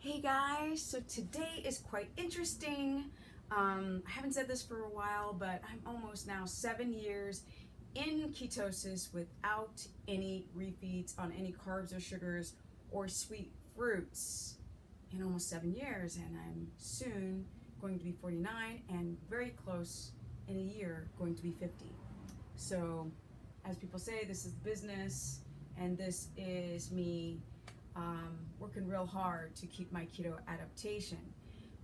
Hey guys, so today is quite interesting. I haven't said this for a while, but I'm almost now 7 years in ketosis without any refeeds on any carbs or sugars or sweet fruits in almost 7 years, and I'm soon going to be 49 and very close in a year going to be 50. So as people say, this is business and this is me working real hard to keep my keto adaptation.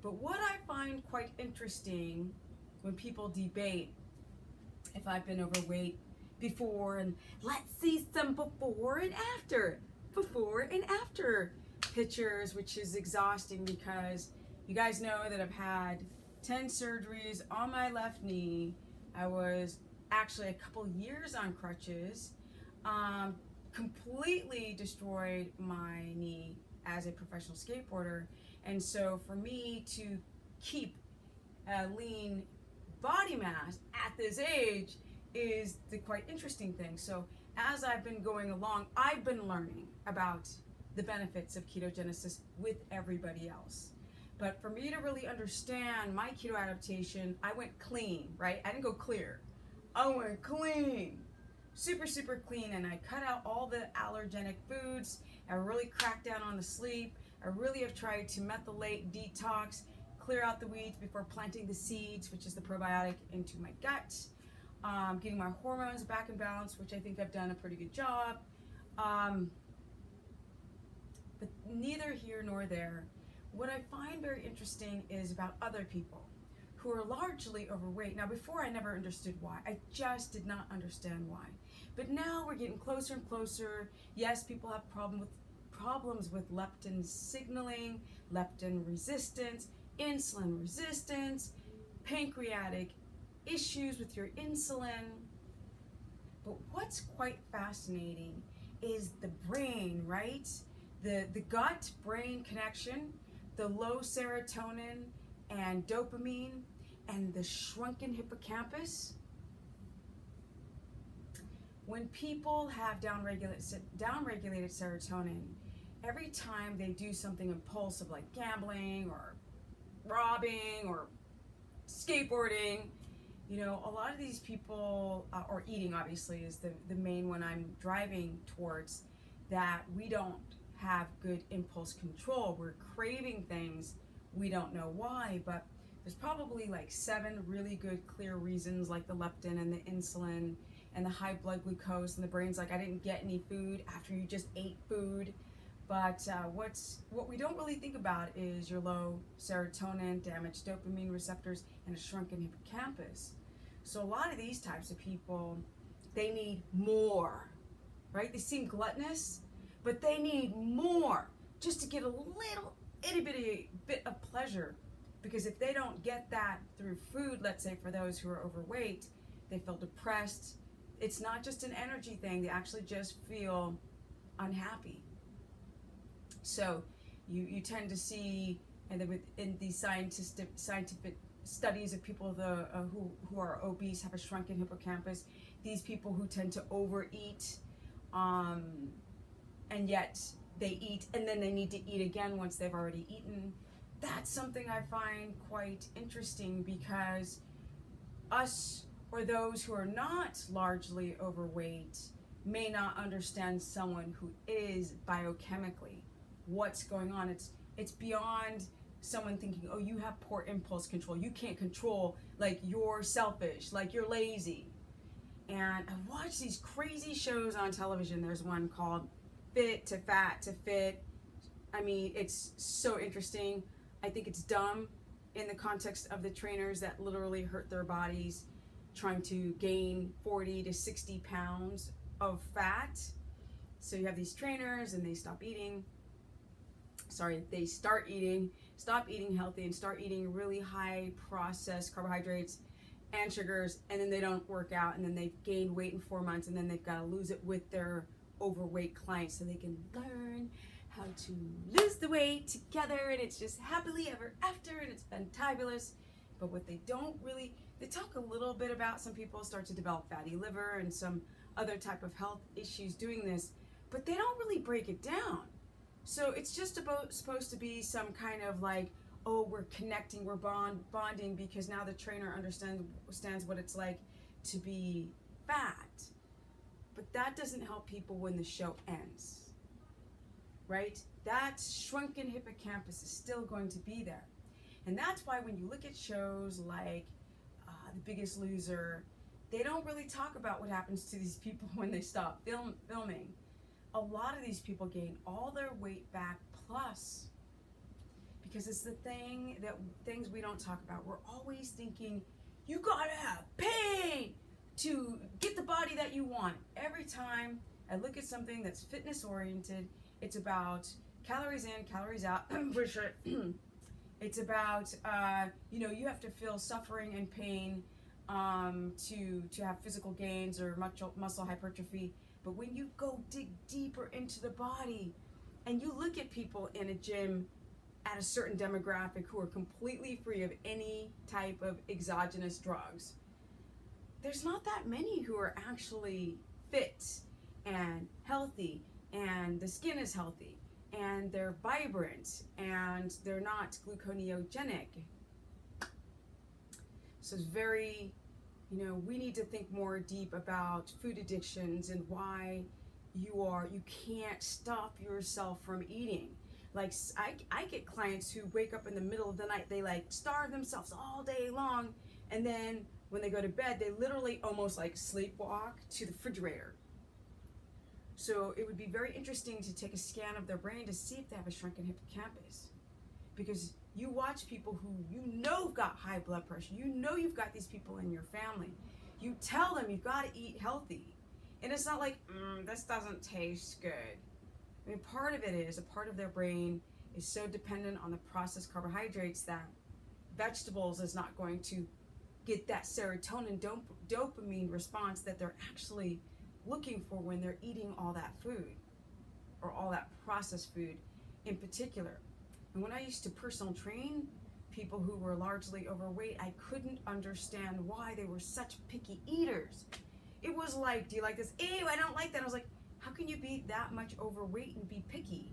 But what I find quite interesting when people debate if I've been overweight before, and let's see some before and after pictures, which is exhausting because you guys know that I've had 10 surgeries on my left knee. I was actually a couple years on crutches. Completely destroyed my knee as a professional skateboarder, and so for me to keep a lean body mass at this age is the quite interesting thing. So as I've been going along, I've been learning about the benefits of ketogenesis with everybody else. But for me to really understand my keto adaptation, I went clean, right? I didn't go clear. I went clean. Super clean, and I cut out all the allergenic foods. I really cracked down on the sleep. I really have tried to methylate, detox, clear out the weeds before planting the seeds, which is the probiotic, into my gut. Getting my hormones back in balance, which I think I've done a pretty good job. But neither here nor there. What I find very interesting is about other people who are largely overweight. Now, before I never understood why. I just did not understand why. But now we're getting closer and closer. Yes, people have problems with leptin signaling, leptin resistance, insulin resistance, pancreatic issues with your insulin. But what's quite fascinating is the brain, right? The gut-brain connection, the low serotonin and dopamine, and the shrunken hippocampus. When people have downregulated serotonin, every time they do something impulsive like gambling or robbing or skateboarding, you know, a lot of these people, or eating obviously is the main one I'm driving towards, that we don't have good impulse control. We're craving things, we don't know why, but there's probably like 7 really good clear reasons, like the leptin and the insulin and the high blood glucose, and the brain's like, I didn't get any food after you just ate food. But what we don't really think about is your low serotonin, damaged dopamine receptors, and a shrunken hippocampus. So a lot of these types of people, they need more, right? They seem gluttonous, but they need more just to get a little itty bitty bit of pleasure. Because if they don't get that through food, let's say for those who are overweight, they feel depressed. It's not just an energy thing, they actually just feel unhappy. So you tend to see, and in these scientific studies of people who are obese, have a shrunken hippocampus, these people who tend to overeat, and yet they eat and then they need to eat again once they've already eaten. That's something I find quite interesting, because us, or those who are not largely overweight, may not understand someone who is biochemically what's going on. It's beyond someone thinking, oh, you have poor impulse control, you can't control, like you're selfish, like you're lazy. And I watch these crazy shows on television. There's one called Fit to Fat to Fit. I mean, it's so interesting. I think it's dumb in the context of the trainers that literally hurt their bodies trying to gain 40 to 60 pounds of fat. So you have these trainers and they stop eating healthy and start eating really high processed carbohydrates and sugars, and then they don't work out, and then they've gained weight in 4 months, and then they've got to lose it with their overweight clients so they can learn how to lose the weight together, and it's just happily ever after, and it's fantabulous. But what they don't really, they talk a little bit about, some people start to develop fatty liver and some other type of health issues doing this, but they don't really break it down. So it's just supposed to be some kind of like, oh, we're connecting, we're bonding because now the trainer understands what it's like to be fat. But that doesn't help people when the show ends, right? That shrunken hippocampus is still going to be there. And that's why when you look at shows like The Biggest Loser, they don't really talk about what happens to these people when they stop filming. A lot of these people gain all their weight back plus, because it's the things we don't talk about. We're always thinking, you gotta have pain to get the body that you want. Every time I look at something that's fitness oriented, it's about calories in, calories out, for sure. It's about, you have to feel suffering and pain to have physical gains or muscle hypertrophy. But when you go dig deeper into the body and you look at people in a gym at a certain demographic who are completely free of any type of exogenous drugs, there's not that many who are actually fit and healthy, and the skin is healthy, and they're vibrant, and they're not gluconeogenic. So it's very, we need to think more deep about food addictions and why you can't stop yourself from eating. Like, I get clients who wake up in the middle of the night, they like starve themselves all day long, and then when they go to bed, they literally almost like sleepwalk to the refrigerator. So it would be very interesting to take a scan of their brain to see if they have a shrunken hippocampus. Because you watch people who have got high blood pressure, you've got these people in your family. You tell them you've got to eat healthy. And it's not like, this doesn't taste good. I mean, part of it is, a part of their brain is so dependent on the processed carbohydrates that vegetables is not going to get that serotonin dopamine response that they're actually looking for when they're eating all that food, or all that processed food in particular. And when I used to personal train people who were largely overweight, I couldn't understand why they were such picky eaters. It was like, do you like this? Ew, I don't like that. I was like, how can you be that much overweight and be picky?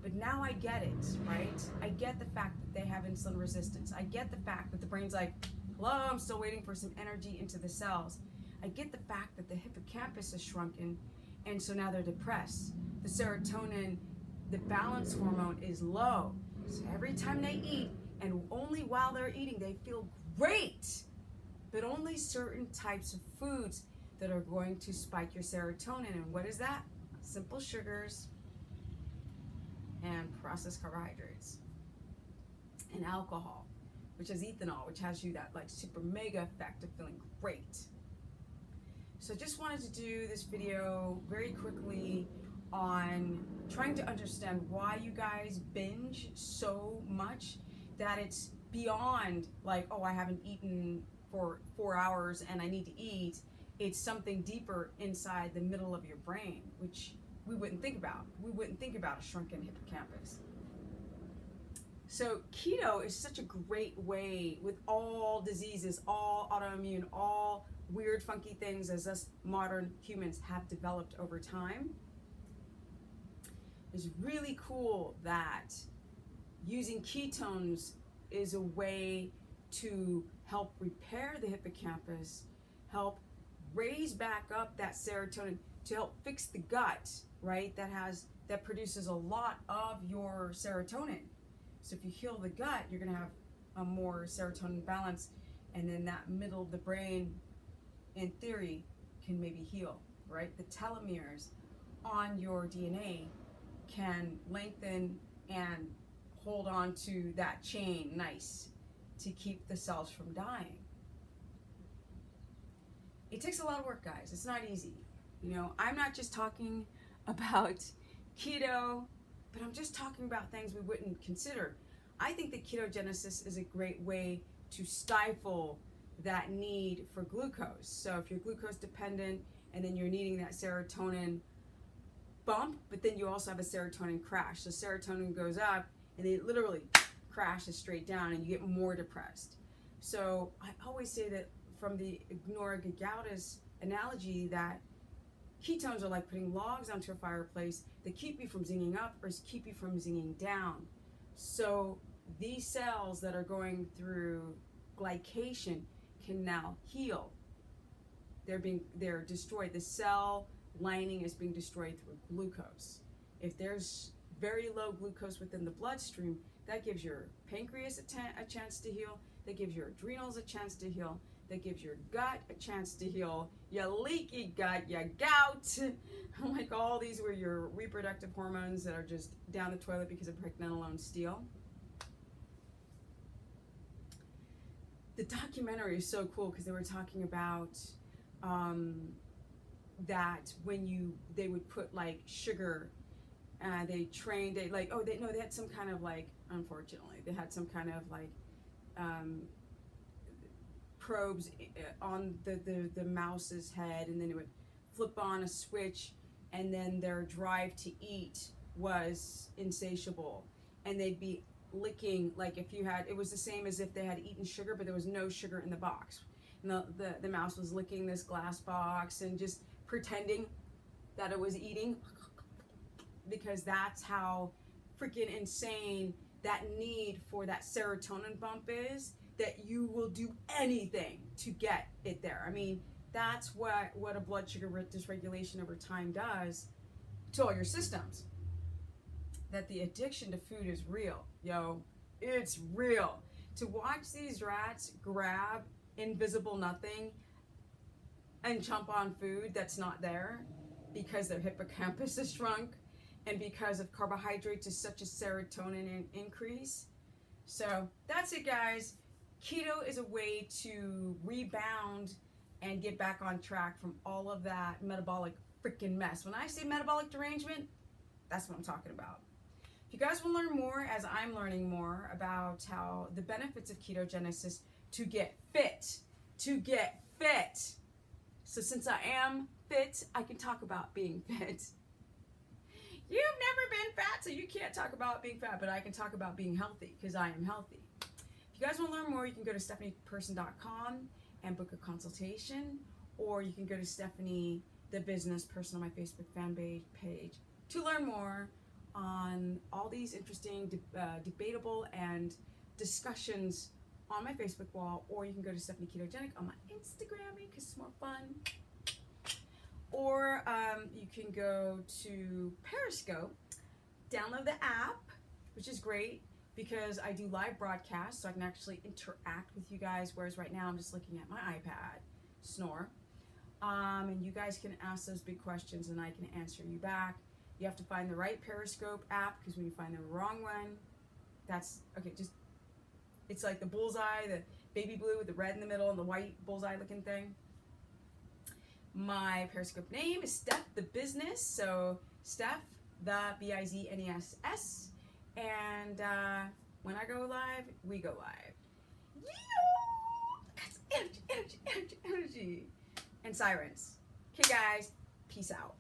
But now I get it, right? I get the fact that they have insulin resistance. I get the fact that the brain's like, hello, I'm still waiting for some energy into the cells. I get the fact that the hippocampus is shrunken, and so now they're depressed. The serotonin, the balance hormone, is low. So every time they eat, and only while they're eating, they feel great. But only certain types of foods that are going to spike your serotonin. And what is that? Simple sugars and processed carbohydrates and alcohol, which is ethanol, which has you that like super mega effect of feeling great. So just wanted to do this video very quickly on trying to understand why you guys binge so much that it's beyond like, oh, I haven't eaten for 4 hours and I need to eat. It's something deeper inside the middle of your brain, which we wouldn't think about. We wouldn't think about a shrunken hippocampus. So keto is such a great way with all diseases, all autoimmune, all weird, funky things as us modern humans have developed over time. It's really cool that using ketones is a way to help repair the hippocampus, help raise back up that serotonin, to help fix the gut, right? That produces a lot of your serotonin. So if you heal the gut, you're gonna have a more serotonin balance, and then that middle of the brain, in theory, can maybe heal, right? The telomeres on your DNA can lengthen and hold on to that chain nice to keep the cells from dying. It takes a lot of work, guys. It's not easy. I'm not just talking about keto, but I'm just talking about things we wouldn't consider. I think that ketogenesis is a great way to stifle that need for glucose. So if you're glucose dependent and then you're needing that serotonin bump, but then you also have a serotonin crash. So serotonin goes up and then it literally crashes straight down and you get more depressed. So I always say that from the ignore Gauda's analogy, that Ketones are like putting logs onto a fireplace that keep you from zinging up or keep you from zinging down. So these cells that are going through glycation can now heal. They're destroyed. The cell lining is being destroyed through glucose. If there's very low glucose within the bloodstream, that gives your pancreas a chance to heal. That gives your adrenals a chance to heal. That gives your gut a chance to heal. Your leaky gut, your gout, like all these were your reproductive hormones that are just down the toilet because of pregnenolone steal. The documentary is so cool because they were talking about that when they would put like sugar, they had some kind of like, unfortunately, they had some kind of like probes on the mouse's head, and then it would flip on a switch, and then their drive to eat was insatiable, and they'd be licking, like if you had, it was the same as if they had eaten sugar, but there was no sugar in the box. And the mouse was licking this glass box and just pretending that it was eating, because that's how freaking insane that need for that serotonin bump is, that you will do anything to get it there. I mean, that's what a blood sugar dysregulation over time does to all your systems. That the addiction to food is real, yo. It's real. To watch these rats grab invisible nothing and chomp on food that's not there because their hippocampus is shrunk and because of carbohydrates is such a serotonin increase. So that's it, guys. Keto is a way to rebound and get back on track from all of that metabolic freaking mess. When I say metabolic derangement, that's what I'm talking about. If you guys want to learn more, as I'm learning more about how the benefits of ketogenesis to get fit. So since I am fit, I can talk about being fit. You've never been fat, so you can't talk about being fat, but I can talk about being healthy because I am healthy. If you guys want to learn more, you can go to stephanieperson.com and book a consultation, or you can go to Stephanie the Business Person on my Facebook fan page to learn more on all these interesting, debatable and discussions on my Facebook wall, or you can go to Stephanie Ketogenic on my Instagram because it's more fun. Or you can go to Periscope, download the app, which is great because I do live broadcasts, so I can actually interact with you guys, whereas right now I'm just looking at my iPad, snore. And you guys can ask those big questions and I can answer you back. You have to find the right Periscope app, because when you find the wrong one, it's like the bullseye, the baby blue with the red in the middle and the white bullseye looking thing. My Periscope name is Steph the Business, so Steph the BIZNESS, and when I go live, we go live. That's energy, and sirens. Okay, guys, peace out.